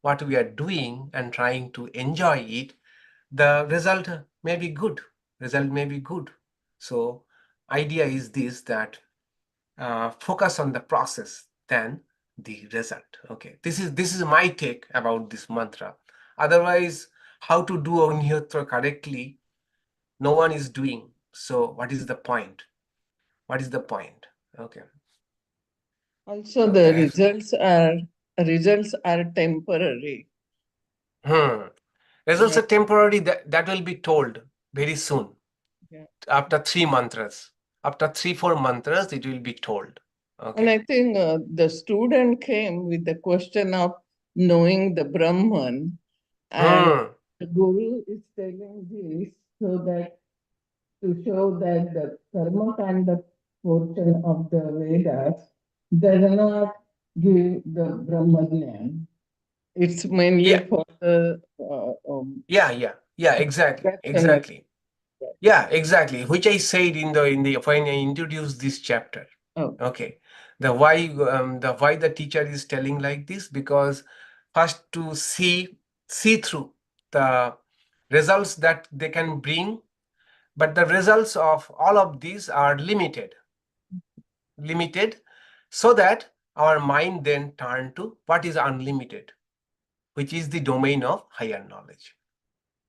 what we are doing and trying to enjoy it, the result may be good. So, idea is this, that focus on the process than the result. Okay, this is my take about this mantra. Otherwise, how to do Agnihotra correctly, no one is doing. So what is the point? Okay. Also, the Okay. results are temporary. Results are temporary. That will be told very soon. Yeah. After 3 mantras, after 3-4 mantras, it will be told. Okay. And I think the student came with the question of knowing the Brahman, and the Guru is telling this so that to show that the karma kanda portion of the Vedas does not give the Brahman. It's mainly Yeah. for the Yeah, exactly. that's kind of Yeah, exactly. Which I said in the when I introduced this chapter. oh, Okay. The why the teacher is telling like this, because first to see through the results that they can bring, but the results of all of these are limited, so that our mind then turn to what is unlimited, which is the domain of higher knowledge.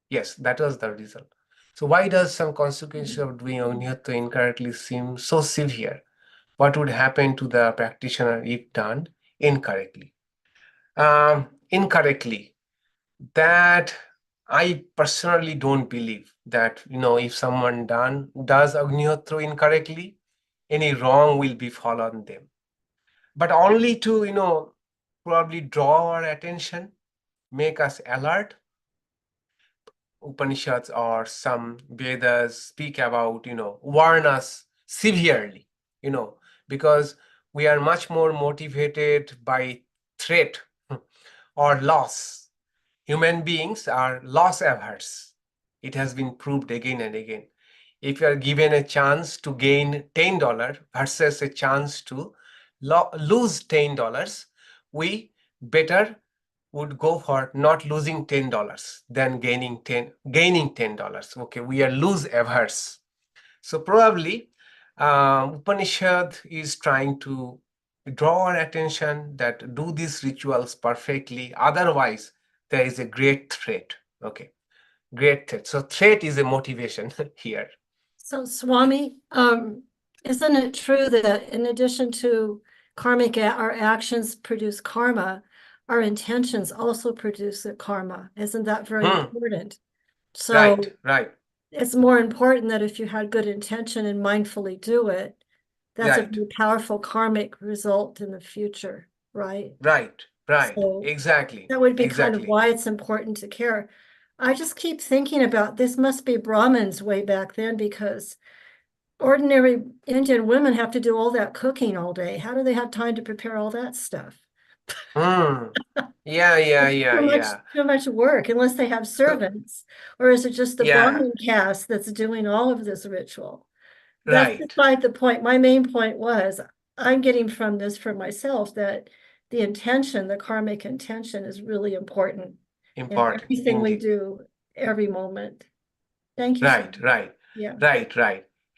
Yes, that was the result. So why does some consequences of doing Agnihotra incorrectly seem so severe? What would happen to the practitioner if done incorrectly? Incorrectly, that I personally don't believe that, if someone does Agnihotra incorrectly, any wrong will befall on them. But only to, probably draw our attention, make us alert. Upanishads or some Vedas speak about, warn us severely, because we are much more motivated by threat or loss. Human beings are loss averse. It has been proved again and again. If you are given a chance to gain $10 versus a chance to lose $10, we better would go for not losing $10 than gaining $10. Okay, we are lose averse. So probably Upanishad is trying to draw our attention that do these rituals perfectly. Otherwise, there is a great threat. Okay, great threat. So threat is a motivation here. So Swami, isn't it true that in addition to our actions produce karma, our intentions also produce the karma? Isn't that very important? So Right. it's more important that if you had good intention and mindfully do it, that's a very powerful karmic result in the future, right? Right. So Exactly. that would be kind of why it's important to care. I just keep thinking about this must be Brahmins way back then, because ordinary Indian women have to do all that cooking all day. How do they have time to prepare all that stuff? Yeah. Too much work, unless they have servants, or is it just the Brahmin caste that's doing all of this ritual? That's beside the point. My main point was, I'm getting from this for myself that the intention, the karmic intention, is really important. In everything we do, every moment. Thank you. Right. Yeah.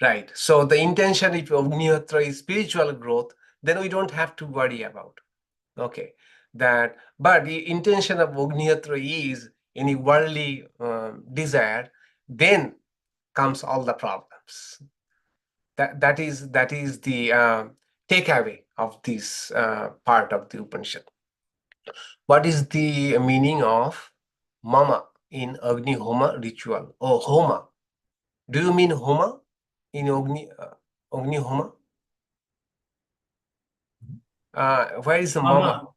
Right. So the intention, if Agnihotra is spiritual growth, then we don't have to worry about. Okay. But the intention of Agnihotra is any worldly desire, then comes all the problems. That is the takeaway of this part of the Upanishad. What is the meaning of mama in Agnihoma ritual? Oh, homa. Do you mean homa in Agnihoma? Where is the mama?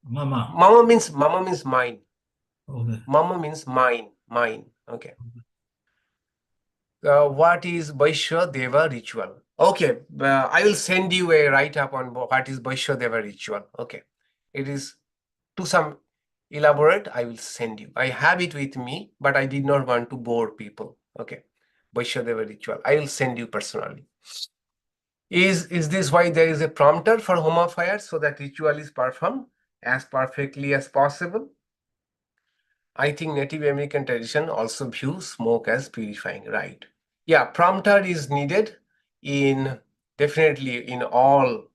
Mama means mine. Okay. Mama means mine. Okay. What is Vaishyadeva ritual? Okay, I will send you a write-up on what is Vaishyadeva ritual. Okay, it is to some elaborate. I will send you. I have it with me, but I did not want to bore people. Okay, Vaishyadeva ritual. I will send you personally. Is this why there is a prompter for homa fire, so that ritual is performed as perfectly as possible? I think Native American tradition also views smoke as purifying, right? Yeah, prompter is needed definitely in all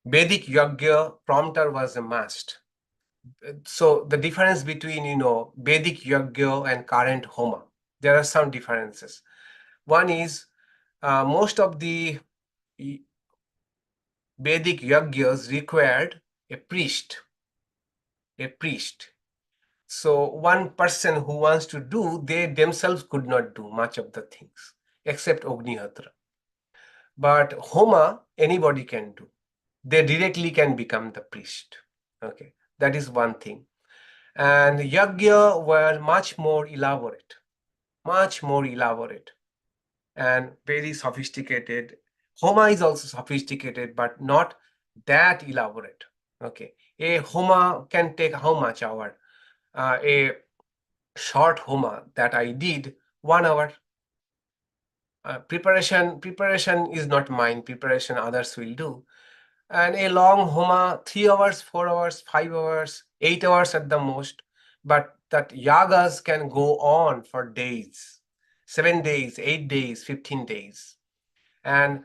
Vedic yajna. Prompter was a must. So the difference between Vedic yajna and current homa, there are some differences. One is most of the Vedic yajnas required a priest. So one person who wants to do, they themselves could not do much of the things except Agnihotra. But homa, anybody can do. They directly can become the priest. Okay, that is one thing. And yajna were much more elaborate and very sophisticated. Homa is also sophisticated, but not that elaborate. Okay, a homa can take how much hour? A short homa that I did, 1 hour. Preparation is not mine. Preparation others will do. And a long homa, 3 hours, 4 hours, 5 hours, 8 hours at the most. But that yagas can go on for days, 7 days, 8 days, 15 days. And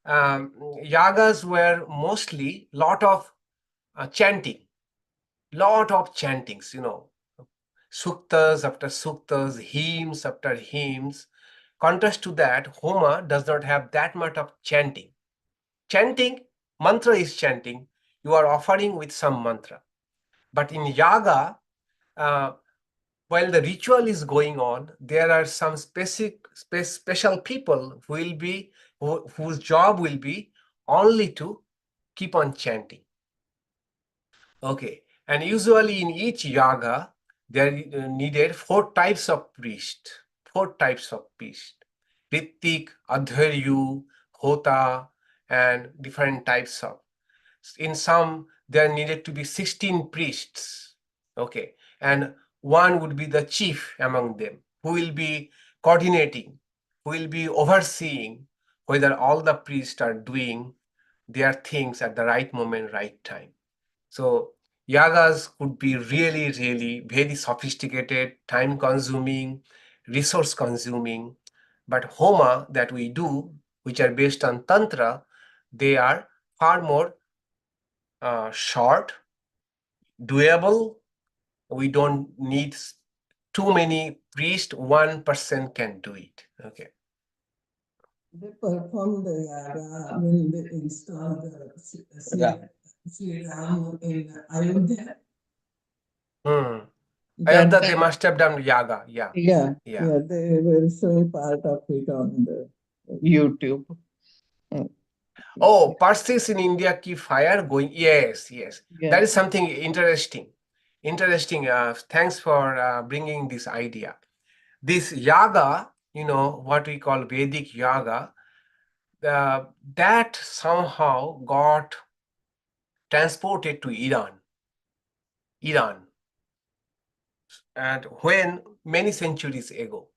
yagas were mostly lot of chanting, lot of chantings, suktas after suktas, hymns after hymns. Contrast to that, homa does not have that much of chanting. Chanting, mantra is chanting. You are offering with some mantra. But in yaga, while the ritual is going on, there are some special people who will be whose job will be only to keep on chanting. Okay, and usually in each yaga there needed 4 types of priest. 4 types of priest: ritik, adharyu, hota, and different types of. In some, there needed to be 16 priests. Okay, and one would be the chief among them, who will be coordinating, who will be overseeing whether all the priests are doing their things at the right moment, right time. So yagas could be really, really very sophisticated, time consuming, resource consuming. But homa that we do, which are based on tantra, they are far more short, doable. We don't need too many priests. 1 person can do it. Okay. They perform the yaga when they install the Sri Ram in Ayodhya. Ayodhya, they must have done yaga. Yeah. They will show part of it on the YouTube. Oh, Parsis in India keep fire going. Yes. That is something interesting. Thanks for bringing this idea. This yaga, what we call Vedic yaga, that somehow got transported to Iran. And when many centuries ago.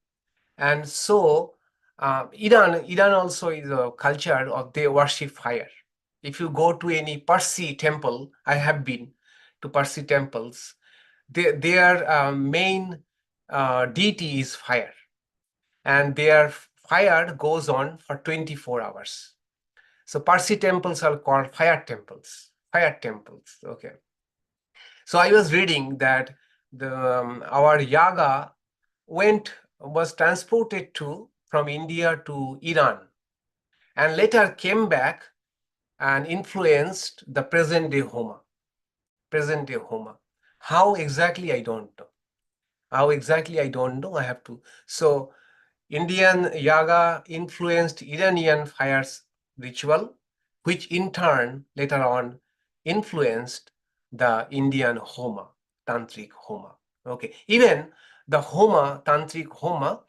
And so Iran also is a culture of they worship fire. If you go to any Parsi temple, I have been to Parsi temples, their main deity is fire. And their fire goes on for 24 hours. So Parsi temples are called fire temples. Okay. So I was reading that our yaga was transported from India to Iran, and later came back and influenced the present day homa. How exactly I don't know. I have to. So Indian yaga influenced Iranian fire ritual, which in turn later on influenced the Indian homa, tantric homa. Okay, even the homa, tantric homa,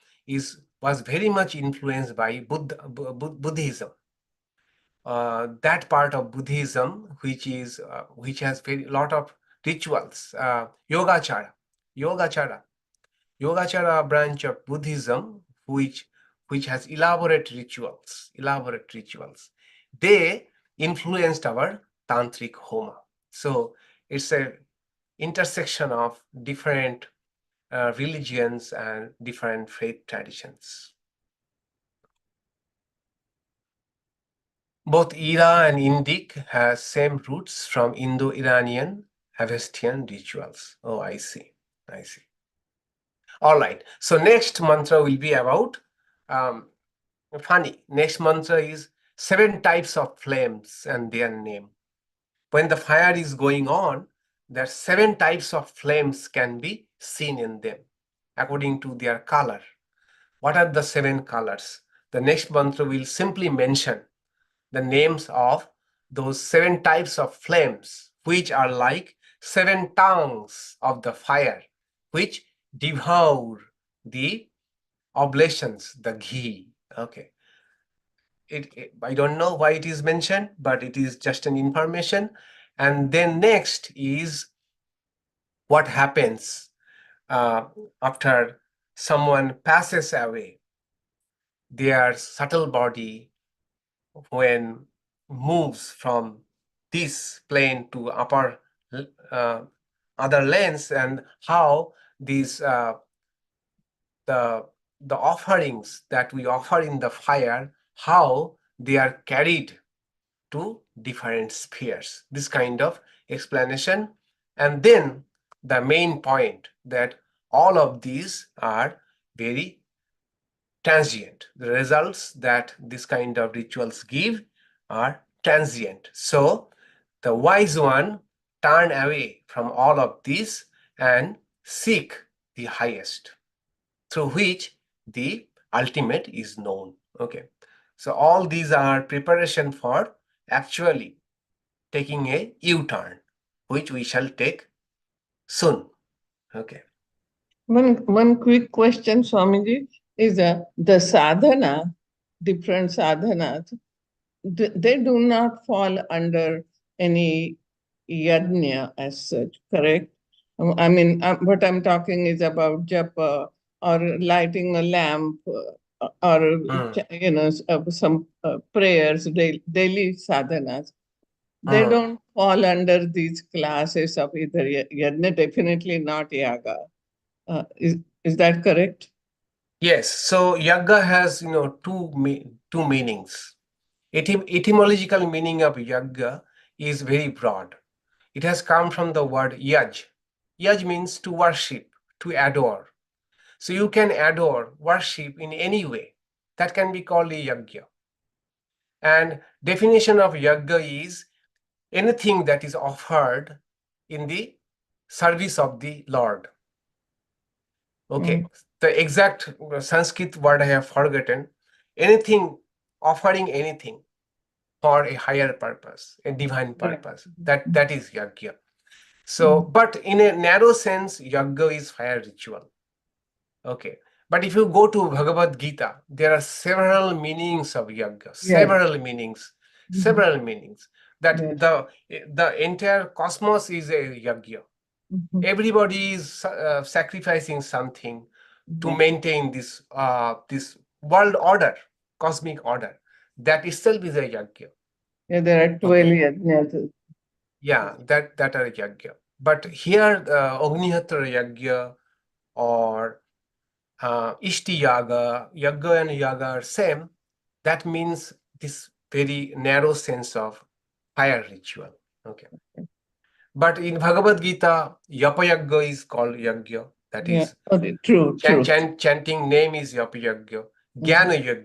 was very much influenced by Buddhism. That part of Buddhism, which has very lot of rituals, Yogacara branch of Buddhism, which has elaborate rituals. They influenced our tantric homa. So it's a intersection of different religions and different faith traditions. Both Ira and Indic has same roots from Indo-Iranian Avestian rituals. Oh, I see. All right. So next mantra will be about funny. Next mantra is 7 types of flames and their name. When the fire is going on, there are 7 types of flames can be seen in them according to their color. What are the 7 colors? The next mantra will simply mention the names of those 7 types of flames, which are like 7 tongues of the fire, which devour the oblations, the ghee. Okay. I don't know why it is mentioned, but it is just an information. And then next is what happens after someone passes away. Their subtle body, when moves from this plane to upper other lanes, and how these the offerings that we offer in the fire, how they are carried to different spheres. This kind of explanation. And then the main point that all of these are very transient. The results that this kind of rituals give are transient. So the wise one turn away from all of this and seek the highest, through which the ultimate is known. Okay. So all these are preparation for actually taking a U-turn, which we shall take soon. Okay. One quick question, Swamiji, is the sadhana, different sadhanas, they do not fall under any yajna as such, correct? I mean, what I'm talking is about japa or lighting a lamp or, some prayers, daily sadhanas. They don't fall under these classes of either yajna, definitely not yaga. Is that correct? Yes. So yaga has two meanings. Etymological meaning of yaga is very broad. It has come from the word yaj. Yaj means to worship, to adore. So you can adore, worship in any way. That can be called a yajna. And definition of yajna is anything that is offered in the service of the Lord. Okay. The exact Sanskrit word I have forgotten. Anything, offering anything for a higher purpose, a divine purpose. That is yajna. So, but in a narrow sense, yajna is fire ritual. Okay. But if you go to Bhagavad Gita, there are several meanings of yajna, several meanings. That the entire cosmos is a yajna. Everybody is sacrificing something to maintain this world order, cosmic order. That itself is a yajna. Yeah, there are 12 yajnas. Yeah, that are yajna. But here, Agnihotra yajna or ishti yaga, yajna and yaga are same. That means this very narrow sense of fire ritual. Okay. But in Bhagavad Gita, yapa yajna is called yajna. That is true. Chanting name is yapa yajna. Jnana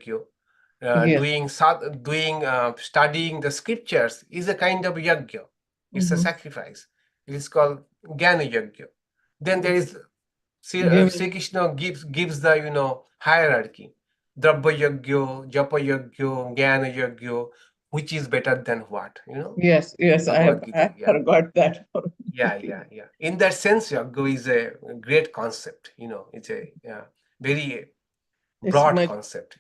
yajna, studying the scriptures is a kind of yajna. It's a sacrifice. It is called Jnana yajna. Then there is Sri Krishna gives the hierarchy. Drabya yajna, japa yajna, jnana yajna, which is better than what? Yes, I forgot that. Yeah. In that sense, yajna is a great concept. It's a very broad concept.